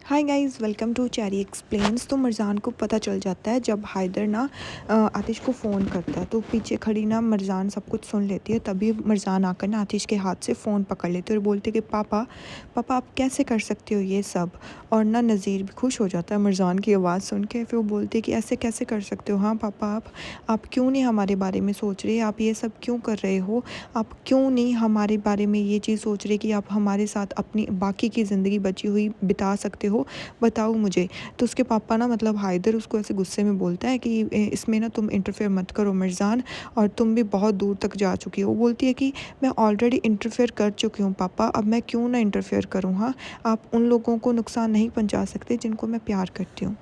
Hi guys, welcome to Cherry Explains. तो मरजान को पता चल जाता है जब हायदर ना आतिश को फ़ोन करता है, तो पीछे खड़ी ना मरजान सब कुछ सुन लेती है। तभी मरजान आकर ना आतिश के हाथ से फ़ोन पकड़ लेती है और बोलती है कि पापा पापा आप कैसे कर सकते हो ये सब। और ना नज़ीर भी खुश हो जाता है मरजान की आवाज़ सुन के। फिर वो बोलती है कि ऐसे कैसे कर सकते हो, हाँ पापा आप क्यों नहीं हमारे बारे में सोच रहे, आप ये सब क्यों कर रहे हो, आप क्यों नहीं हमारे बारे में ये चीज़ सोच रहे कि आप हमारे साथ अपनी बाकी की ज़िंदगी बची हुई बिता सकते हो, बताओ मुझे। तो उसके पापा ना मतलब हायदर उसको ऐसे गुस्से में बोलता है कि इसमें ना तुम इंटरफेयर मत करो मिर्ज़ान, और तुम भी बहुत दूर तक जा चुकी हो। वो बोलती है कि मैं ऑलरेडी इंटरफेयर कर चुकी हूँ पापा, अब मैं क्यों ना इंटरफेयर करूँ। हाँ, आप उन लोगों को नुकसान नहीं पहुँचा सकते जिनको मैं प्यार करती हूँ।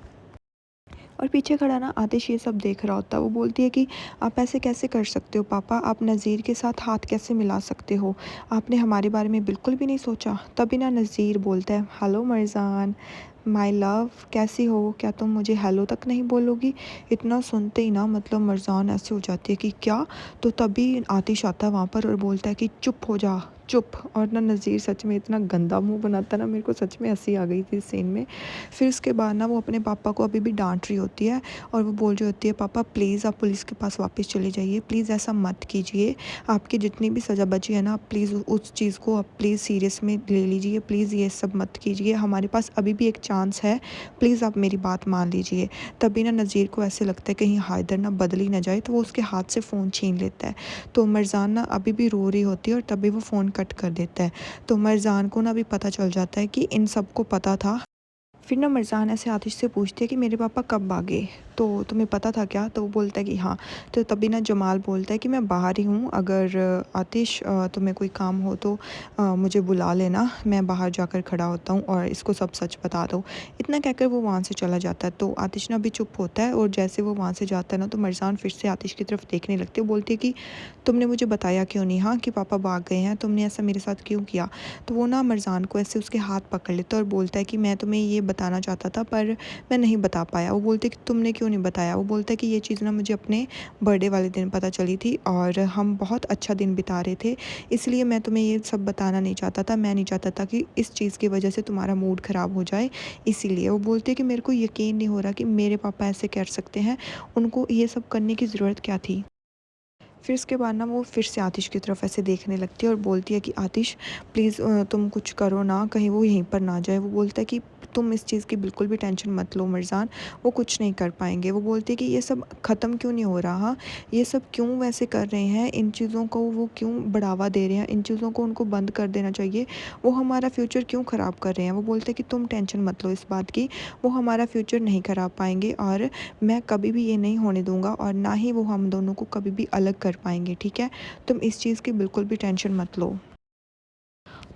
और पीछे खड़ा ना आतिश ये सब देख रहा होता है। वो बोलती है कि आप ऐसे कैसे कर सकते हो पापा, आप नज़ीर के साथ हाथ कैसे मिला सकते हो, आपने हमारे बारे में बिल्कुल भी नहीं सोचा। तभी ना नज़ीर बोलता है, हेलो मरजान माय लव, कैसी हो, क्या तुम मुझे हेलो तक नहीं बोलोगी। इतना सुनते ही ना मतलब मरजान ऐसे हो जाती है कि क्या। तो तभी आतिश आता है वहाँ पर और बोलता है कि चुप हो जा चुप। और ना नज़ीर सच में इतना गंदा मुंह बनाता है ना, मेरे को सच में हंसी आ गई थी इस सीन में। फिर उसके बाद ना वो अपने पापा को अभी भी डांट रही होती है और वो बोल रही होती है, पापा प्लीज़ आप पुलिस के पास वापस चले जाइए, प्लीज़ ऐसा मत कीजिए, आपकी जितनी भी सज़ा बची है ना, आप प्लीज़ उस चीज़ को आप प्लीज़ सीरियस में ले लीजिए, प्लीज़ ये सब मत कीजिए, हमारे पास अभी भी एक चांस है, प्लीज़ आप मेरी बात मान लीजिए। तभी ना नज़ीर को ऐसे लगता है कहीं हायदर ना बदल ही ना जाए, तो वो उसके हाथ से फ़ोन छीन लेता है। तो मरजान ना अभी भी रो रही होती है और तभी वो फ़ोन कट कर देता है। तो मरजान को ना भी पता चल जाता है कि इन सबको पता था। फिर ना मरजान ऐसे आतिश से पूछती है कि मेरे पापा कब भागे, तो तुम्हें पता था क्या। तो वो बोलता है कि हाँ। तो तभी ना जमाल बोलता है कि मैं बाहर ही हूँ, अगर आतिश तुम्हें कोई काम हो तो मुझे बुला लेना, मैं बाहर जाकर खड़ा होता हूँ और इसको सब सच बता दो। इतना कहकर वो वहाँ से चला जाता है। तो आतिश ना भी चुप होता है और जैसे वो वहाँ से जाता है ना, तो मरजान फिर से आतिश की तरफ देखने लगती है। वो बोलती है कि तुमने मुझे बताया क्यों नहीं, हाँ कि पापा भाग गए हैं, तुमने ऐसा मेरे साथ क्यों किया। तो वो ना मरजान को ऐसे उसके हाथ पकड़ लेता है और बोलता है कि मैं तुम्हें ये बताना चाहता था पर मैं नहीं बता पाया। वो बोलते कि तुमने क्यों नहीं बताया। वो बोलता है कि ये चीज़ ना मुझे अपने बर्थडे वाले दिन पता चली थी और हम बहुत अच्छा दिन बिता रहे थे, इसलिए मैं तुम्हें ये सब बताना नहीं चाहता था, मैं नहीं चाहता था कि इस चीज़ की वजह से तुम्हारा मूड ख़राब हो जाए, इसीलिए। वो बोलते कि मेरे को यकीन नहीं हो रहा कि मेरे पापा ऐसे कर सकते हैं, उनको ये सब करने की ज़रूरत क्या थी। फिर उसके बाद ना वो फिर से आतिश की तरफ ऐसे देखने लगती है और बोलती है कि आतिश प्लीज़ तुम कुछ करो ना, कहीं वो यहीं पर ना जाए। वो बोलता है कि तुम इस चीज़ की बिल्कुल भी टेंशन मत लो मरजान, वो कुछ नहीं कर पाएंगे। वो बोलती है कि ये सब ख़त्म क्यों नहीं हो रहा, ये सब क्यों वैसे कर रहे हैं, इन चीज़ों को वो क्यों बढ़ावा दे रहे हैं, इन चीज़ों को उनको बंद कर देना चाहिए, वो हमारा फ्यूचर क्यों ख़राब कर रहे हैं। वो बोलते हैं कि तुम टेंशन मत लो इस बात की, वो हमारा फ्यूचर नहीं ख़राब पाएंगे और मैं कभी भी ये नहीं होने दूंगा और ना ही वो हम दोनों को कभी भी अलग कर पाएंगे, ठीक है। तुम इस चीज़ की बिल्कुल भी टेंशन मत लो।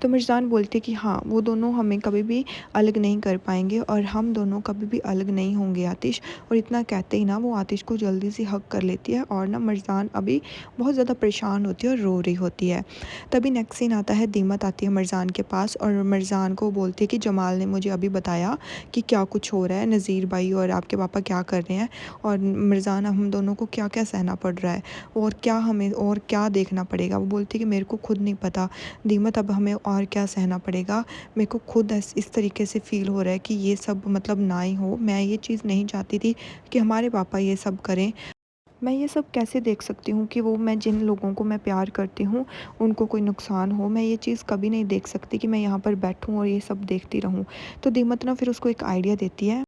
तो मिर्ज़ान बोलते कि हाँ, वो दोनों हमें कभी भी अलग नहीं कर पाएंगे और हम दोनों कभी भी अलग नहीं होंगे आतिश। और इतना कहते ही ना वो आतिश को जल्दी से हक कर लेती है और ना मिर्ज़ान अभी बहुत ज़्यादा परेशान होती है और रो रही होती है। तभी नेक्स्ट सीन आता है, दीमत आती है मिर्ज़ान के पास और मिर्ज़ान को बोलती है कि जमाल ने मुझे अभी बताया कि क्या कुछ हो रहा है, नज़ीर भाई और आपके पापा क्या कर रहे हैं और मिर्ज़ान हम दोनों को क्या क्या सहना पड़ रहा है और क्या हमें और क्या देखना पड़ेगा। वो बोलती है कि मेरे को खुद नहीं पता दीमत, अब हमें और क्या सहना पड़ेगा। मेरे को खुद इस तरीके से फ़ील हो रहा है कि ये सब मतलब ना ही हो, मैं ये चीज़ नहीं चाहती थी कि हमारे पापा ये सब करें। मैं ये सब कैसे देख सकती हूँ कि वो मैं जिन लोगों को मैं प्यार करती हूँ उनको कोई नुकसान हो, मैं ये चीज़ कभी नहीं देख सकती कि मैं यहाँ पर बैठूँ और ये सब देखती रहूँ। तो दीमत ना फिर उसको एक आइडिया देती है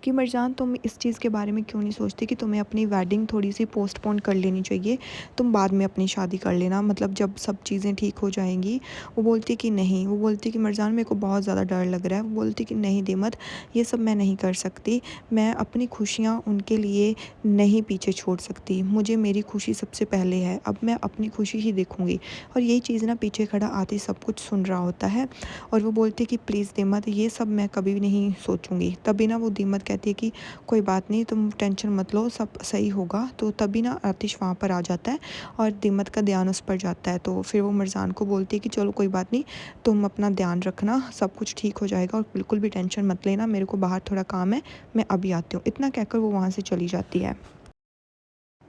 कि मरजान तुम इस चीज़ के बारे में क्यों नहीं सोचती कि तुम्हें अपनी वेडिंग थोड़ी सी पोस्टपोन कर लेनी चाहिए, तुम बाद में अपनी शादी कर लेना, मतलब जब सब चीज़ें ठीक हो जाएंगी। वो बोलती कि नहीं, वो बोलती कि मरजान मेरे को बहुत ज़्यादा डर लग रहा है। वो बोलती कि नहीं दीमत, ये सब मैं नहीं कर सकती, मैं अपनी खुशियाँ उनके लिए नहीं पीछे छोड़ सकती, मुझे मेरी खुशी सबसे पहले है, अब मैं अपनी खुशी ही देखूँगी। और यही चीज़ ना पीछे खड़ा आती सब कुछ सुन रहा होता है और वो बोलती कि प्लीज़ दीमत, ये सब मैं कभी भी नहीं सोचूंगी। तभी ना वो दीमत कहती है कि कोई बात नहीं, तुम टेंशन मत लो, सब सही होगा। तो तभी ना आतिश वहाँ पर आ जाता है और दीमत का ध्यान उस पर जाता है। तो फिर वो मिर्ज़ान को बोलती है कि चलो कोई बात नहीं, तुम अपना ध्यान रखना, सब कुछ ठीक हो जाएगा और बिल्कुल भी टेंशन मत लेना, मेरे को बाहर थोड़ा काम है, मैं अभी आती हूँ। इतना कहकर वो वहाँ से चली जाती है।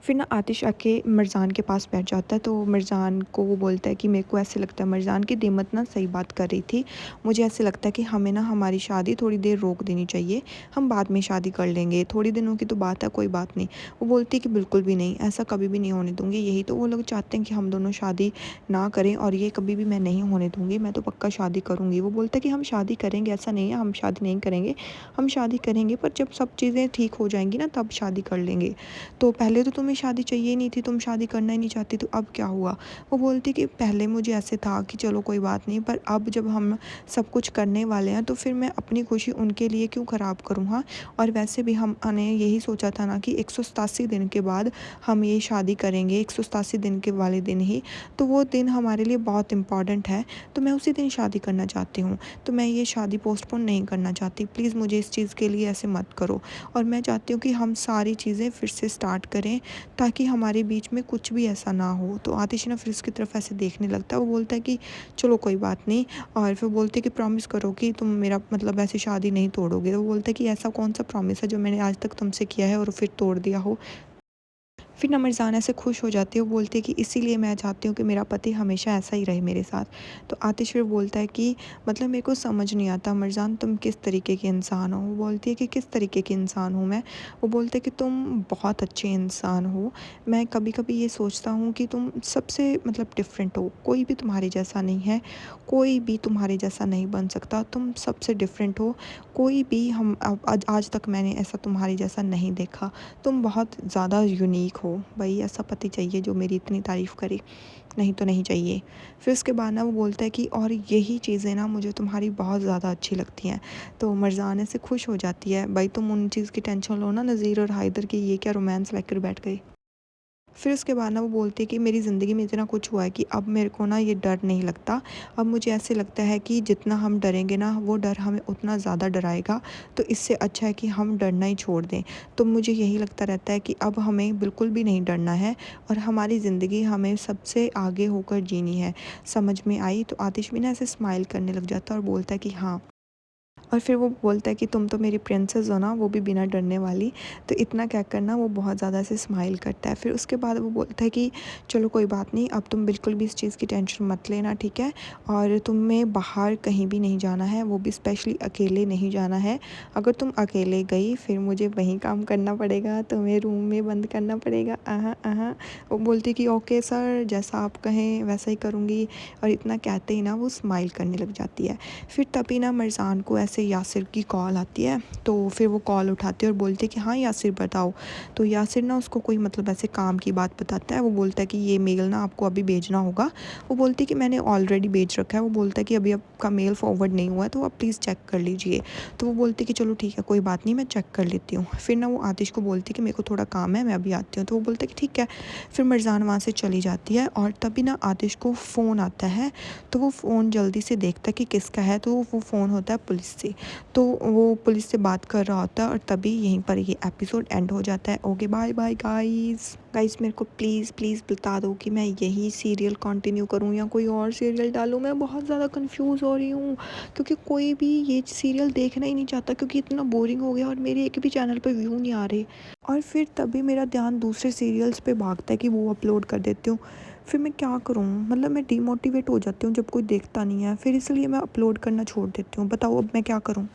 फिर ना आतिश आके मिर्ज़ान के पास बैठ जाता है, तो मिर्ज़ान को वो बोलता है कि मेरे को ऐसे लगता है मिर्ज़ान की देमत ना सही बात कर रही थी। मुझे ऐसे लगता है कि हमें ना हमारी शादी थोड़ी देर रोक देनी चाहिए, हम बाद में शादी कर लेंगे, थोड़ी दिनों की तो बात है, कोई बात नहीं। वो बोलती है कि बिल्कुल भी नहीं, ऐसा कभी भी नहीं होने दूँगी, यही तो वो लोग चाहते हैं कि हम दोनों शादी ना करें और ये कभी भी मैं नहीं होने दूँगी, मैं तो पक्का शादी करूँगी। वो बोलता है कि हम शादी करेंगे, ऐसा नहीं है हम शादी नहीं करेंगे, हम शादी करेंगे पर जब सब चीज़ें ठीक हो जाएँगी ना तब शादी कर लेंगे। तो पहले तो तुम्हें शादी चाहिए ही नहीं थी, तुम शादी करना ही नहीं चाहती, तो अब क्या हुआ? वो बोलती कि पहले मुझे ऐसे था कि चलो कोई बात नहीं, पर अब जब हम सब कुछ करने वाले हैं तो फिर मैं अपनी खुशी उनके लिए क्यों ख़राब करूँ, हाँ? और वैसे भी हमने यही सोचा था ना कि 187 दिन के बाद हम ये शादी करेंगे, 187 दिन के वाले दिन ही, तो वो दिन हमारे लिए बहुत इम्पोर्टेंट है, तो मैं उसी दिन शादी करना चाहती हूँ। तो मैं ये शादी पोस्टपोन नहीं करना चाहती, प्लीज़ मुझे इस चीज़ के लिए ऐसे मत करो। और मैं चाहती हूँ कि हम सारी चीज़ें फिर से स्टार्ट करें, ताकि हमारे बीच में कुछ भी ऐसा ना हो। तो आतिश ना फिर उसकी तरफ ऐसे देखने लगता है, वो बोलता है कि चलो कोई बात नहीं, और फिर बोलते है कि प्रॉमिस करो कि तुम मेरा मतलब ऐसे शादी नहीं तोड़ोगे। तो वो बोलता है कि ऐसा कौन सा प्रॉमिस है जो मैंने आज तक तुमसे किया है और फिर तोड़ दिया हो। फिर ना मिर्ज़ाना से खुश हो जाती है, वो बोलती है कि इसीलिए मैं चाहती हूँ कि मेरा पति हमेशा ऐसा ही रहे मेरे साथ। तो आतिश फिर बोलता है कि मतलब मेरे को समझ नहीं आता मिर्ज़ान, तुम किस तरीके के इंसान हो? वो बोलती है कि किस तरीके की इंसान हूँ मैं? वो बोलते हैं कि तुम बहुत अच्छे इंसान हो। मैं कभी-कभी ये सोचता हूँ कि तुम सबसे मतलब डिफ़रेंट हो, कोई भी तुम्हारे जैसा नहीं है, कोई भी तुम्हारे जैसा नहीं बन सकता, तुम सबसे डिफ़रेंट हो। कोई भी हम आज आज तक मैंने ऐसा तुम्हारे जैसा नहीं देखा। तुम बहुत ज़्यादा यूनिक हो, भई ऐसा पति चाहिए जो मेरी इतनी तारीफ़ करे, नहीं तो नहीं चाहिए। फिर उसके बाद ना वो बोलता है कि और यही चीज़ें ना मुझे तुम्हारी बहुत ज़्यादा अच्छी लगती हैं। तो मर्ज़ाना से खुश हो जाती है, भाई तुम उन चीज़ की टेंशन लो ना, नज़ीर और हाइदर की ये क्या रोमांस लेकर बैठ गए। फिर उसके बाद ना वो बोलती है कि मेरी ज़िंदगी में इतना कुछ हुआ है कि अब मेरे को ना ये डर नहीं लगता। अब मुझे ऐसे लगता है कि जितना हम डरेंगे ना वो डर हमें उतना ज़्यादा डराएगा, तो इससे अच्छा है कि हम डरना ही छोड़ दें। तो मुझे यही लगता रहता है कि अब हमें बिल्कुल भी नहीं डरना है और हमारी ज़िंदगी हमें सबसे आगे होकर जीनी है। समझ में आई? तो आतिश भी ना ऐसे स्माइल करने लग जाता है और बोलता है कि हाँ। और फिर वो बोलता है कि तुम तो मेरी प्रिंसेस हो ना, वो भी बिना डरने वाली। तो इतना कहकर ना वो बहुत ज़्यादा ऐसे स्माइल करता है। फिर उसके बाद वो बोलता है कि चलो कोई बात नहीं, अब तुम बिल्कुल भी इस चीज़ की टेंशन मत लेना, ठीक है? और तुम्हें बाहर कहीं भी नहीं जाना है, वो भी स्पेशली अकेले नहीं जाना है। अगर तुम अकेले गई फिर मुझे वहीं काम करना पड़ेगा, तुम्हें रूम में बंद करना पड़ेगा। वो बोलती है कि ओके सर, जैसा आप कहें वैसा ही करूँगी। और इतना कहते ही ना वो स्माइल करने लग जाती है। फिर तभी ना मिर्ज़ान को ऐसे यासिर की कॉल आती है, तो फिर वो कॉल उठाती है और बोलती है कि हाँ यासिर बताओ। तो यासिर ना उसको कोई मतलब ऐसे काम की बात बताता है। वो बोलता है कि ये मेल ना आपको अभी भेजना होगा। वो बोलती है कि मैंने ऑलरेडी भेज रखा है। वो बोलता है कि अभी आपका मेल फॉरवर्ड नहीं हुआ है, तो आप प्लीज़ चेक कर लीजिए। तो वो बोलती है कि चलो ठीक है, कोई बात नहीं, मैं चेक कर लेती हूँ। फिर ना वो आतिश को बोलती है कि मेरे को थोड़ा काम है, मैं अभी आती हूँ। तो वो बोलता है कि ठीक है। फिर मिर्ज़ान वहाँ से चली जाती है और तभी ना आतिश को फ़ोन आता है। तो वो फ़ोन जल्दी से देखता है कि किसका है, तो वो फ़ोन होता है पुलिस से। तो वो पुलिस से बात कर रहा होता है और तभी यहीं पर ये एपिसोड एंड हो जाता है। Okay bye bye guys. Guys मेरे को प्लीज़ प्लीज़ बता दो कि मैं यही सीरियल कंटिन्यू करूँ या कोई और सीरियल डालूँ। मैं बहुत ज़्यादा कंफ्यूज हो रही हूँ, क्योंकि कोई भी ये सीरियल देखना ही नहीं चाहता, क्योंकि इतना बोरिंग हो गया और मेरे एक भी चैनल पे व्यू नहीं आ रहे। और फिर तभी मेरा ध्यान दूसरे सीरियल्स पे भागता है कि वो अपलोड कर देती हूँ। फिर मैं क्या करूँ, मतलब मैं डिमोटिवेट हो जाती हूँ जब कोई देखता नहीं है, फिर इसलिए मैं अपलोड करना छोड़ देती हूँ। बताओ अब मैं क्या करूँ।